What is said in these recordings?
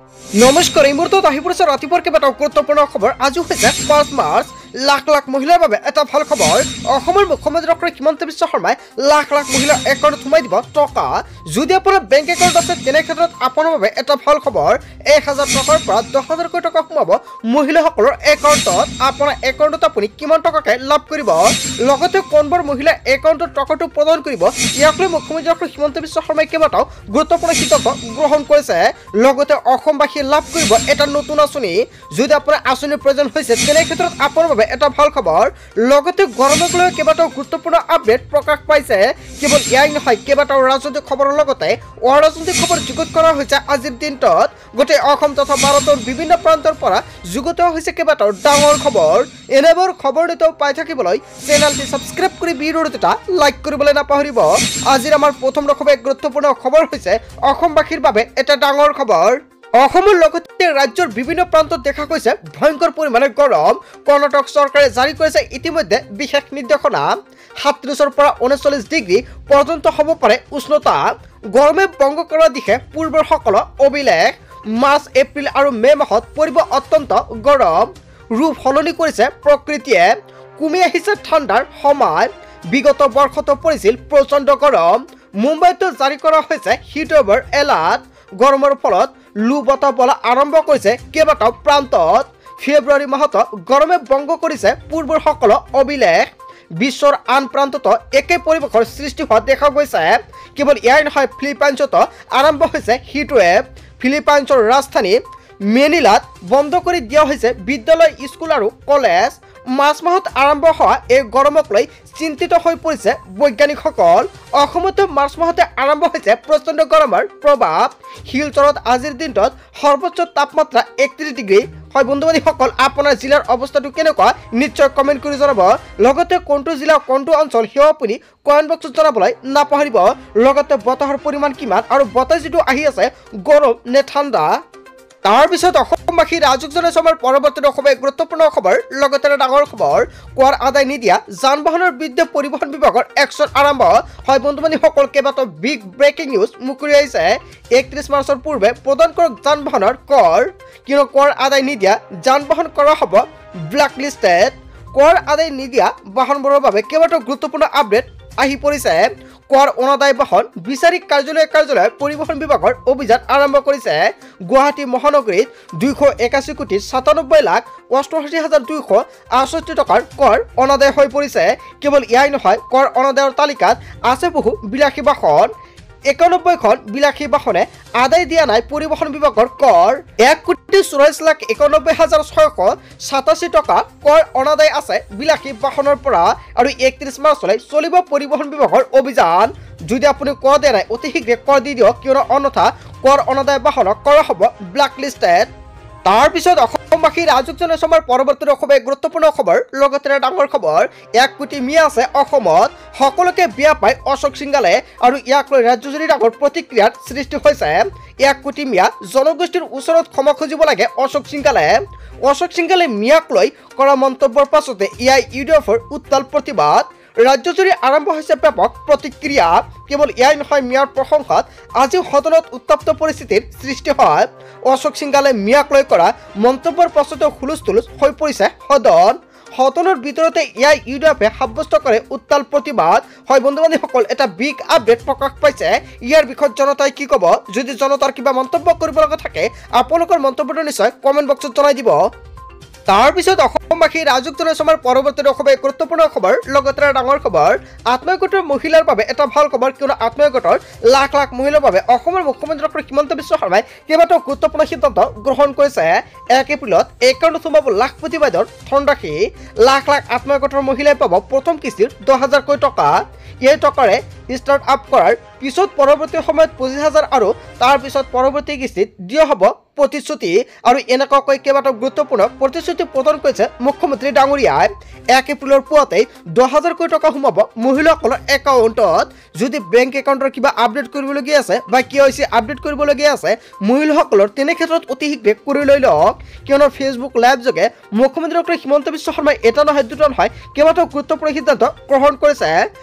নমস্কাৰ, এই মুহূৰ্তত আহি পৰিছে ৰাতিপুৱাৰ কেইবাটাও গুৰুত্বপূৰ্ণ খবৰ। আজি হৈছে 5 মাৰ্চ। লাখ লাখ মহিলাৰ বাবে এটা ভাল খবৰ। অসমৰ মুখ্যমন্ত্ৰী ডক্টৰ হিমন্ত বিশ্ব শৰ্মাই লাখ লাখ মহিলাৰ একাউণ্টত সোমাই দিব টকা। যদি আপোনাৰ বেংক একাউণ্ট আছে তেনে ক্ষেত্ৰত আপোনাৰ বাবে এটা ভাল খবৰ। 1000 টকাৰ পৰা 10000 টকা সোমাব মহিলাসকলৰ একাউণ্টত। আপোনাৰ একাউণ্টত আপুনি কিমান টকাকে লাভ কৰিব, লগতে কোনবোৰ মহিলাৰ একাউণ্টত টকাটো প্ৰদান কৰিব, ইয়াক লৈ মুখ্যমন্ত্ৰী ডক্টৰ হিমন্ত বিশ্ব শৰ্মাই কেইবাটাও গুৰুত্বপূৰ্ণ সিদ্ধান্ত গ্ৰহণ কৰিছে। লগতে অসমবাসীয়ে লাভ কৰিব এটা নতুন আঁচনি। যদি আপোনাৰ আঁচনিৰ প্ৰয়োজন হৈছে তেনে ক্ষেত্ৰত আপোনাৰ বাবে এটা ভাল খবৰ। লগতে গৰমক লৈ কেইবাটাও গুৰুত্বপূৰ্ণ আপডেট প্ৰকাশ পাইছে। কেৱল ইয়াই নহয়, কেইবাটাও ৰাজনৈতিক খবৰৰ লগতে অৰাজনৈতিক খবৰ যুগুত কৰা হৈছে আজিৰ দিনটোত। গোটেই অসম তথা ভাৰতৰ বিভিন্ন প্ৰান্তৰ পৰা যুগুত হৈছে কেইবাটাও ডাঙৰ খবৰ। এনেবোৰ খবৰ নিতৌ পাই থাকিবলৈ চেনেলটি ছাবস্ক্ৰাইব কৰি ভিডিঅ'টো এটা লাইক কৰিবলৈ নাপাহৰিব। আজিৰ আমাৰ প্ৰথম গুৰুত্বপূৰ্ণ খবৰ হৈছে অসমবাসীৰ বাবে এটা ডাঙৰ খবৰ। অসমৰ লগতে ৰাজ্যৰ বিভিন্ন প্ৰান্তত দেখা গৈছে ভয়ংকৰ পৰিমাণে গৰম। কৰ্ণাটক চৰকাৰে জাৰি কৰিছে ইতিমধ্যে বিশেষ নিৰ্দেশনা। 37 পৰা 39 ডিগ্ৰী পৰ্যন্ত হ'ব পাৰে উষ্ণতা। গৰমে ভংগ কৰাৰ দিশে পূৰ্বৰ সকলো অভিলেখ। মাৰ্চ, এপ্ৰিল আৰু মে মাহত পৰিব অত্যন্ত গৰম। ৰূপ সলনি কৰিছে প্ৰকৃতিয়ে। কমি আহিছে ঠাণ্ডাৰ সময়। বিগত বৰ্ষতো পৰিছিল প্ৰচণ্ড গৰম। মুম্বাইতো জাৰি কৰা হৈছে হিটৱেভৰ এলাৰ্ট। গৰমৰ ফলত লু বতাহ বলা আৰম্ভ কৰিছে কেইবাটাও প্ৰান্তত। ফেব্ৰুৱাৰী মাহত গৰমে ভংগ কৰিছে পূৰ্বৰ সকলো অভিলেখ। বিশ্বৰ আন প্ৰান্ততো একে পৰিৱেশৰ সৃষ্টি হোৱা দেখা গৈছে। কেৱল ইয়াই নহয়, ফিলিপাইনছতো আৰম্ভ হৈছে হিটৱেভ। ফিলিপাইনছৰ ৰাজধানী মেনিলাত বন্ধ কৰি দিয়া হৈছে বিদ্যালয়, স্কুল আৰু কলেজ। মাৰ্চ মাহত আৰম্ভ হোৱা এই গৰমক লৈ চিন্তিত হৈ পৰিছে বৈজ্ঞানিকসকল। অসমতো মাৰ্চ মাহতে আৰম্ভ হৈছে প্ৰচণ্ড গৰমৰ প্ৰভাৱ। শিলচৰত আজিৰ দিনটোত সৰ্বোচ্চ তাপমাত্ৰা 31 ডিগ্ৰী। হয় বন্ধু বান্ধৱীসকল, আপোনাৰ জিলাৰ অৱস্থাটো কেনেকুৱা নিশ্চয় কমেণ্ট কৰি জনাব। লগতে কোনটো জিলা কোনটো অঞ্চল সেয়া আপুনি কমেণ্ট বক্সত জনাবলৈ নাপাহৰিব। লগতে বতাহৰ পৰিমাণ কিমান আৰু বতাহ যিটো আহি আছে গৰম নে ঠাণ্ডা। তাৰপিছত অসমবাসী ৰাজুক জনাইছে আমাৰ পৰৱৰ্তী গুৰুত্বপূৰ্ণ খবৰ। লগতে ডাঙৰ খবৰ, কৰ আদায় নিদিয়া যান বাহনৰ বিৰুদ্ধে পৰিবহণ বিভাগৰ একশ্যন আৰম্ভ। হয় বন্ধু বান্ধৱীসকল, কেইবাটাও বিগ ব্ৰেকিং নিউজ মুকলি আহিছে। 31 মাৰ্চৰ পূৰ্বে প্ৰদান কৰক যান বাহনৰ কৰ, কিয়নো কৰ আদায় নিদিয়া যান বাহন কৰা হ'ব ব্লেকলিষ্টেড। কৰ আদায় নিদিয়া বাহনবোৰৰ বাবে কেইবাটাও গুৰুত্বপূৰ্ণ আপডেট আহি পৰিছে। কৰ অনাদায় বাহন বিচাৰি কাৰ্যালয় পৰিবহণ বিভাগৰ অভিযান আৰম্ভ কৰিছে। গুৱাহাটী মহানগৰীত 281,87,88,268 টকাৰ কৰ অনাদায় হৈ পৰিছে। কেৱল ইয়াই নহয়, কৰ অনাদায়ৰ তালিকাত আছে বহু বিলাসী বাহন। 91খন বিলাসী বাহনে আদায় দিয়া নাই পৰিবহণ বিভাগৰ কৰ। 1,94,91,687 টকা কৰ অনাদায় আছে বিলাসী বাহনৰ পৰা। আৰু 31 মাৰ্চলৈ চলিব পৰিবহণ বিভাগৰ অভিযান। যদি আপুনি কৰ দিয়া নাই অতি শীঘ্ৰে কৰ দি দিয়ক, কিয়নো অন্যথা কৰ অনাদায় বাহনক কৰা হ'ব ব্লেকলিষ্টেড। তাৰপিছত অসমবাসী ৰাজুক জনাইছে আমাৰ পৰৱৰ্তী গুৰুত্বপূৰ্ণ খবৰ। লগতে ডাঙৰ খবৰ, 1 কোটি মিয়া আছে অসমত। সকলোকে বিয়া পায় অশোক সিংগালে আৰু ইয়াক লৈ ৰাজ্যজুৰি ডাঙৰ প্ৰতিক্ৰিয়াৰ সৃষ্টি হৈছে। 1 কোটি মিয়া জনগোষ্ঠীৰ ওচৰত ক্ষমা খুজিব লাগে অশোক সিংগালে। অশোক সিংগালে মিয়াক লৈ কৰা মন্তব্যৰ পাছতে ইউডিএফৰ উত্তাল প্ৰতিবাদ। ৰাজ্যজুৰি আৰম্ভ হৈছে ব্যাপক প্ৰতিক্ৰিয়া। কেৱল ইয়াই নহয়, মিয়াৰ প্ৰশংসাত আজি সদনত উত্তপ্ত পৰিস্থিতিৰ সৃষ্টি হয়। অশোক সিংগালে মিয়াক লৈ কৰা মন্তব্যৰ পাছতে হুলস্থুল হৈ পৰিছে সদন। সদনৰ ভিতৰতে ইউডিএফে সাব্যস্ত কৰে উত্তাল প্ৰতিবাদ। হয় বন্ধু বান্ধৱীসকল, এটা বিগ আপডেট প্ৰকাশ পাইছে। ইয়াৰ বিষয়ত জনতাই কি ক'ব? যদি জনতাৰ কিবা মন্তব্য কৰিব লগা থাকে আপোনালোকৰ মন্তব্যটো নিশ্চয় কমেণ্ট বক্সত জনাই দিব। তাৰপিছত অসমবাসী ৰাজুক জনাইছে আমাৰ পৰৱৰ্তী গুৰুত্বপূৰ্ণ খবৰ। লগতে ডাঙৰ খবৰ, আত্মীয় গোটৰ মহিলাৰ বাবে এটা ভাল খবৰ, কিয়নো আত্মীয় গোটৰ লাখ লাখ মহিলাৰ বাবে অসমৰ মুখ্যমন্ত্ৰী ডক্টৰ হিমন্ত বিশ্ব শৰ্মাই কেইবাটাও গুৰুত্বপূৰ্ণ সিদ্ধান্ত গ্ৰহণ কৰিছে। 1 এপ্ৰিলত একাউণ্টত সোমাব লাখপতি বাইদেউৰ ধনৰাশি। লাখ লাখ আত্মীয় গোটৰ মহিলাই পাব প্ৰথম কিস্তিৰ 10,000কৈ টকা। এই টকাৰে ষ্টাৰ্ট আপ কৰাৰ পিছত পৰৱৰ্তী সময়ত 25,000 আৰু তাৰপিছত পৰৱৰ্তী কিস্তিত দিয়া হ'ব প্ৰতিশ্ৰুতি। আৰু এনেকুৱাকৈ কেইবাটাও গুৰুত্বপূৰ্ণ প্ৰতিশ্ৰুতি প্ৰদান কৰিছে মুখ্যমন্ত্ৰী ডাঙৰীয়াই। 1 এপ্ৰিলৰ পুৱাতে 10,000কৈ টকা সোমাব মহিলাসকলৰ একাউণ্টত। যদি বেংক একাউণ্টৰ কিবা আপডেট কৰিবলগীয়া আছে বা KYC আপডেট কৰিবলগীয়া আছে মহিলাসকলৰ, তেনে ক্ষেত্ৰত অতি শীঘ্ৰে কৰি লৈ লওক, কিয়নো ফেচবুক লাইভ যোগে মুখ্যমন্ত্ৰী ডক্টৰ হিমন্ত বিশ্ব শৰ্মাই এটা নহয় দুটা নহয় কেইবাটাও গুৰুত্বপূৰ্ণ সিদ্ধান্ত গ্ৰহণ কৰিছে।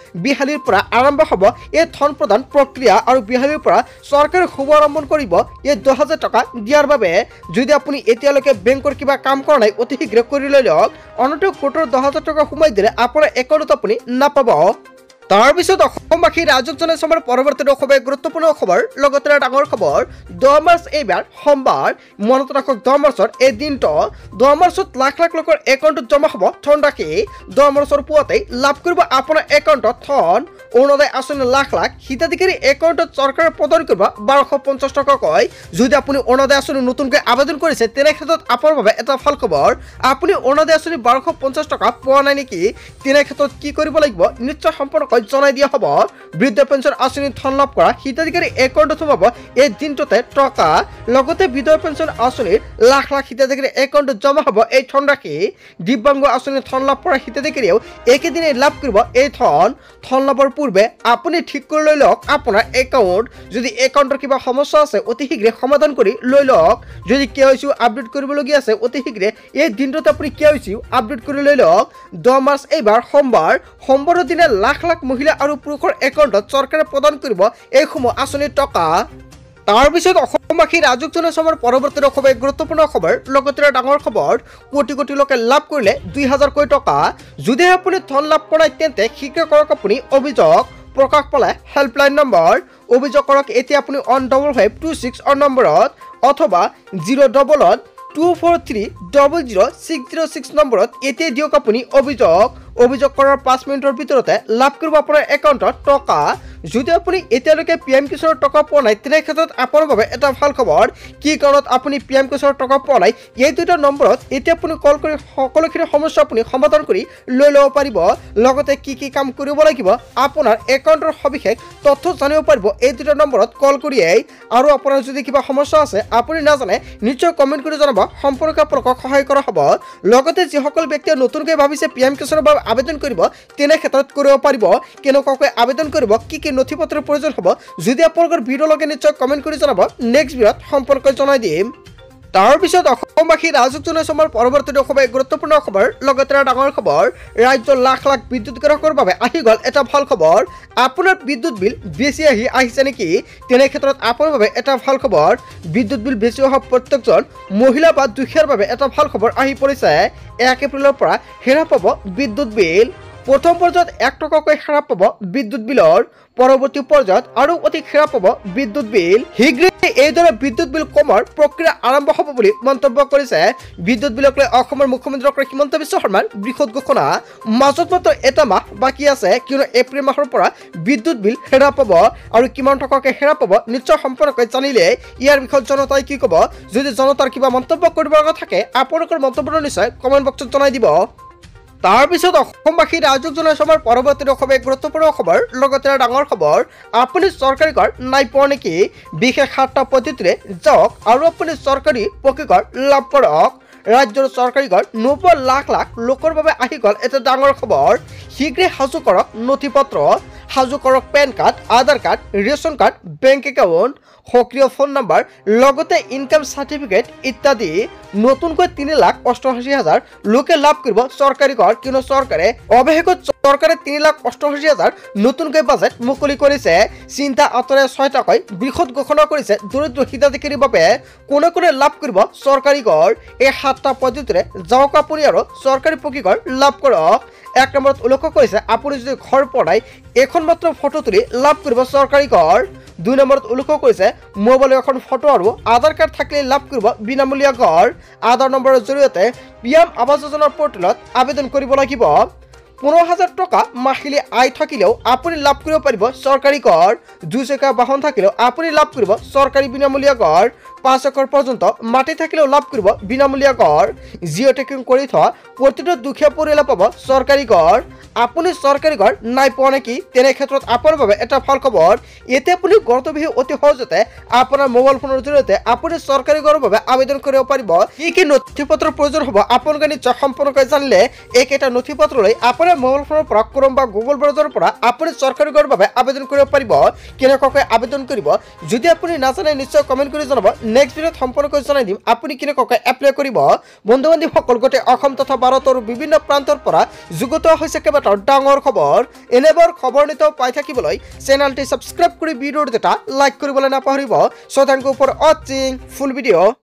বিহালীৰ পৰা আৰম্ভ হ'ব এই ধন প্ৰদান প্ৰক্ৰিয়া আৰু বিহালীৰ পৰা চৰকাৰে শুভাৰম্ভ কৰিব এই 10,000 টকা দিয়াৰ বাবে। যদি আপুনি এতিয়ালৈকে বেংকৰ কিবা কাম কৰা নাই অতি শীঘ্ৰে কৰি লৈ লওক, অন্যথা কোটৰ 10,000 টকা সোমাই দিলে আপোনাৰ একাউণ্টত আপুনি নাপাব। তাৰপিছত অসমবাসী ৰাইজক জনাইছো আমাৰ পৰৱৰ্তী খুবেই গুৰুত্বপূৰ্ণ খবৰ, লগতে ডাঙৰ খবৰ। 10 মাৰ্চ এইবাৰ সোমবাৰ, মনত ৰাখক 10 মাৰ্চৰ এই দিনটো 10 মাৰ্চত লাখ লাখ লোকৰ একাউণ্টত জমা হ'ব ধন ৰাশি। 10 মাৰ্চৰ পুৱাতেই লাভ কৰিব আপোনাৰ একাউণ্টত ধন। অৰুণোদয় আঁচনি লাখ লাখ হিতাধিকাৰী একাউণ্টত চৰকাৰে প্ৰদান কৰিব 1250 টকাকৈ। যদি আপুনি অৰুণোদয় আঁচনি নতুনকৈ আবেদন কৰিছে তেনে ক্ষেত্ৰত আপোনাৰ বাবে এটা ভাল খবৰ। আপুনি অৰুণোদয় আঁচনি 1250 টকা পোৱা নাই নেকি, তেনে ক্ষেত্ৰত কি কৰিব লাগিব নিশ্চয় সম্পূৰ্ণকৈ জনাই দিয়া হ'ব। বৃদ্ধ পেঞ্চন আঁচনি ধন লাভ কৰা হিতাধিকাৰী একাউণ্টত সোমাব এই দিনটোতে টকা। লগতে বিধৱা পেঞ্চন আঁচনিৰ লাখ লাখ হিতাধিকাৰী একাউণ্টত জমা হ'ব এই ধন ৰাশি। দিব্যাংগ আঁচনি ধন লাভ কৰা হিতাধিকাৰীয়েও একেদিনে লাভ কৰিব এই ধন। ধন লাভৰ পূৰ্বে আপুনি ঠিক কৰি লৈ লওক আপোনাৰ একাউণ্ট। যদি একাউণ্টৰ কিবা সমস্যা আছে অতি শীঘ্ৰে সমাধান কৰি লৈ লওক। যদি KYC আপডেট কৰিবলগীয়া আছে অতি শীঘ্ৰে এই দিনটোত আপুনি KYC আপডেট কৰি লৈ লওক। 10 মাৰ্চ এইবাৰ সোমবাৰৰ দিনা লাখ লাখ মহিলা আৰু পুৰুষৰ একাউণ্টত চৰকাৰে প্ৰদান কৰিব এইসমূহ আঁচনিৰ টকা। তাৰপিছত অসমবাসী ৰাইজক জনাইছো আমাৰ পৰৱৰ্তী খুবেই গুৰুত্বপূৰ্ণ খবৰ, লগতে ডাঙৰ খবৰ। কোটি কোটি লোকে লাভ কৰিলে 2,000কৈ টকা। যদিহে আপুনি ধন লাভ কৰা তেন্তে শীঘ্ৰে কৰক আপুনি অভিযোগ। প্ৰকাশ পালে হেল্পলাইন নম্বৰ। অভিযোগ কৰক এতিয়া আপুনি 1556 নম্বৰত অথবা 01124300606 নম্বৰত এতিয়া দিয়ক আপুনি অভিযোগ। অভিযোগ কৰাৰ 5 মিনিটৰ ভিতৰতে লাভ কৰিব আপোনাৰ একাউণ্টত টকা। যদি আপুনি এতিয়ালৈকে PM কিষাণৰ টকা পোৱা নাই তেনে ক্ষেত্ৰত আপোনাৰ বাবে এটা ভাল খবৰ। কি কাৰণত আপুনি PM কিষাণৰ টকা পোৱা নাই এই দুটা নম্বৰত এতিয়া আপুনি কল কৰি সকলোখিনি সমস্যা আপুনি সমাধান কৰি লৈ ল'ব পাৰিব। লগতে কি কি কাম কৰিব লাগিব আপোনাৰ একাউণ্টৰ সবিশেষ তথ্য জানিব পাৰিব এই দুটা নম্বৰত কল কৰিয়েই। আৰু আপোনাৰ যদি কিবা সমস্যা আছে আপুনি নাজানে নিশ্চয় কমেণ্ট কৰি জনাব, সম্পূৰ্ণকৈ আপোনালোকক সহায় কৰা হ'ব। লগতে যিসকল ব্যক্তিয়ে নতুনকৈ ভাবিছে PM কিষাণৰ বাবে আবেদন কৰিব তেনে ক্ষেত্ৰত কৰিব পাৰিব। কেনেকুৱাকৈ আবেদন কৰিব, কি কি নথি পত্ৰৰ প্ৰয়োজন হ'ব, যদি আপোনালোকৰ ভিডিঅ' লাগে নিশ্চয় কমেণ্ট কৰি জনাব, নেক্সট ভিডিঅ'ত সম্পৰ্কে জনাই দিম। তাৰপিছত অসমবাসী ৰাইজক জনাইছো আমাৰ পৰৱৰ্তী খুবেই গুৰুত্বপূৰ্ণ খবৰ, লগতে ডাঙৰ খবৰ। ৰাজ্যৰ লাখ লাখ বিদ্যুৎ গ্ৰাহকৰ বাবে আহি গ'ল এটা ভাল খবৰ। আপোনাৰ বিদ্যুৎ বিল বেছি আহিছে নেকি, তেনে ক্ষেত্ৰত আপোনাৰ বাবে এটা ভাল খবৰ। বিদ্যুৎ বিল বেছি অহা প্ৰত্যেকজন মহিলা বা দুখীয়াৰ বাবে এটা ভাল খবৰ আহি পৰিছে। 1 এপ্ৰিলৰ পৰা হ্ৰাস পাব বিদ্যুৎ বিল। প্ৰথম পৰ্যায়ত 1 টকাকৈ হ্ৰাস পাব বিদ্যুৎ বিলৰ। পৰৱৰ্তী পৰ্যায়ত আৰু অধিক হ্ৰাস পাব বিদ্যুৎ বিল। শীঘ্ৰে এইদৰে বিদ্যুৎ বিল কমাৰ প্ৰক্ৰিয়া আৰম্ভ হ'ব বুলি মন্তব্য কৰিছে বিদ্যুৎ বিলক লৈ অসমৰ মুখ্যমন্ত্ৰী ডক্টৰ হিমন্ত বিশ্ব শৰ্মাৰ বৃহৎ ঘোষণা। মাজত মাত্ৰ এটা মাহ বাকী আছে, কিয়নো এপ্ৰিল মাহৰ পৰা বিদ্যুৎ বিল হ্ৰাস পাব। আৰু কিমান টকাকৈ হ্ৰাস পাব নিশ্চয় সম্পূৰ্ণকৈ জানিলে ইয়াৰ বিষয়ত জনতাই কি ক'ব। যদি জনতাৰ কিবা মন্তব্য কৰিব লগা থাকে আপোনালোকৰ মন্তব্য নিশ্চয় কমেণ্ট বক্সত জনাই দিব। তাৰপিছত অসমবাসী ৰাইজক জনাইছো আমাৰ পৰৱৰ্তী খুবেই গুৰুত্বপূৰ্ণ খবৰ, লগতে ডাঙৰ খবৰ। আপুনি চৰকাৰী ঘৰ নাই পোৱা নেকি, বিশেষ 7টা পদ্ধতিৰে যাওক আৰু আপুনি চৰকাৰী পকী ঘৰ লাভ কৰক। ৰাজ্যৰ চৰকাৰী ঘৰ নোপোৱা লাখ লাখ লোকৰ বাবে আহি গ'ল এটা ডাঙৰ খবৰ। শীঘ্ৰে সাজু কৰক নথি পত্ৰ, সাজু কৰক pan card, Aadhaar card, ration card, bank account, সক্ৰিয় ফোন নম্বৰ, লগতে ইনকাম চাৰ্টিফিকেট ইত্যাদি। নতুনকৈ 3,88,000 লোকে লাভ কৰিব চৰকাৰী ঘৰ, কিয়নো চৰকাৰে অৱশেষত চৰকাৰে 3,88,000 নতুনকৈ বাজেট মুকলি কৰিছে। চিন্তা আঁতৰাই 6টাকৈ বৃহৎ ঘোষণা কৰিছে দৰিদ্ৰ হিতাধিকাৰীৰ বাবে। কোনে কোনে লাভ কৰিব চৰকাৰী ঘৰ, এই 7টা পদ্ধতিৰে যাওক আপুনি আৰু চৰকাৰী পকী ঘৰ লাভ কৰক। 1 নম্বৰত উল্লেখ কৰিছে আপুনি যদি ঘৰ পোৱা নাই এখন মাত্ৰ ফটো তুলি লাভ কৰিব চৰকাৰী ঘৰ। 2 নম্বৰত উল্লেখ কৰিছে মোবাইলৰ এখন ফটো আৰু আধাৰ কাৰ্ড থাকিলে লাভ কৰিব বিনামূলীয়া ঘৰ। আধাৰ নম্বৰৰ জৰিয়তে PM আৱাস যোজনাৰ পৰ্টেলত আবেদন কৰিব লাগিব। 15,000 টকা মাহিলী আয় থাকিলেও আপুনি লাভ কৰিব পাৰিব চৰকাৰী ঘৰ। 2 চকীয়া বাহন থাকিলেও আপুনি লাভ কৰিব চৰকাৰী বিনামূলীয়া ঘৰ। 5 একৰ পৰ্যন্ত মাটি থাকিলেও লাভ কৰিব বিনামূলীয়া ঘৰ। জিঅ' টেকিং কৰি থোৱা প্ৰতিটো দুখীয়া পৰিয়ালে পাব চৰকাৰী ঘৰ। আপুনি চৰকাৰী ঘৰ নাই পোৱা নেকি, তেনে ক্ষেত্ৰত আপোনাৰ বাবে এটা ভাল খবৰ। এতিয়া আপুনি ঘৰটো বহি অতি সহজতে আপোনাৰ মোবাইল ফোনৰ জৰিয়তে আপুনি চৰকাৰী ঘৰৰ বাবে আবেদন কৰিব পাৰিব। কি কি নথি পত্ৰৰ প্ৰয়োজন হ'ব আপোনালোকে নিশ্চয় সম্পূৰ্ণকৈ জানিলে এইকেইটা নথি পত্ৰ লৈ আপোনাৰ মোবাইল ফোনৰ পৰা ক্ৰম বা গুগল ব্ৰাউজাৰৰ পৰা আপুনি চৰকাৰী ঘৰৰ বাবে আবেদন কৰিব পাৰিব। কেনেকুৱাকৈ আবেদন কৰিব যদি আপুনি নাজানে নিশ্চয় কমেণ্ট কৰি জনাব, নেক্সট ভিডিঅ'ত সম্পূৰ্ণকৈ জনাই দিম আপুনি কেনেকুৱাকৈ এপ্লাই কৰিব। বন্ধু বান্ধৱীসকল গোটেই অসম তথা ভাৰতৰ বিভিন্ন প্ৰান্তৰ পৰা যুগুত হৈছে কেইবাটাও ডাঙৰ খবৰ। এনেবোৰ খবৰ নিতৌ পাই থাকিবলৈ চেনেলটি ছাবস্ক্ৰাইব কৰি ভিডিঅ'ৰ এটা লাইক কৰিবলৈ নাপাহৰিব। চ' থেংক ইউ ফৰ ৱাচিং ফুল ভিডিঅ'।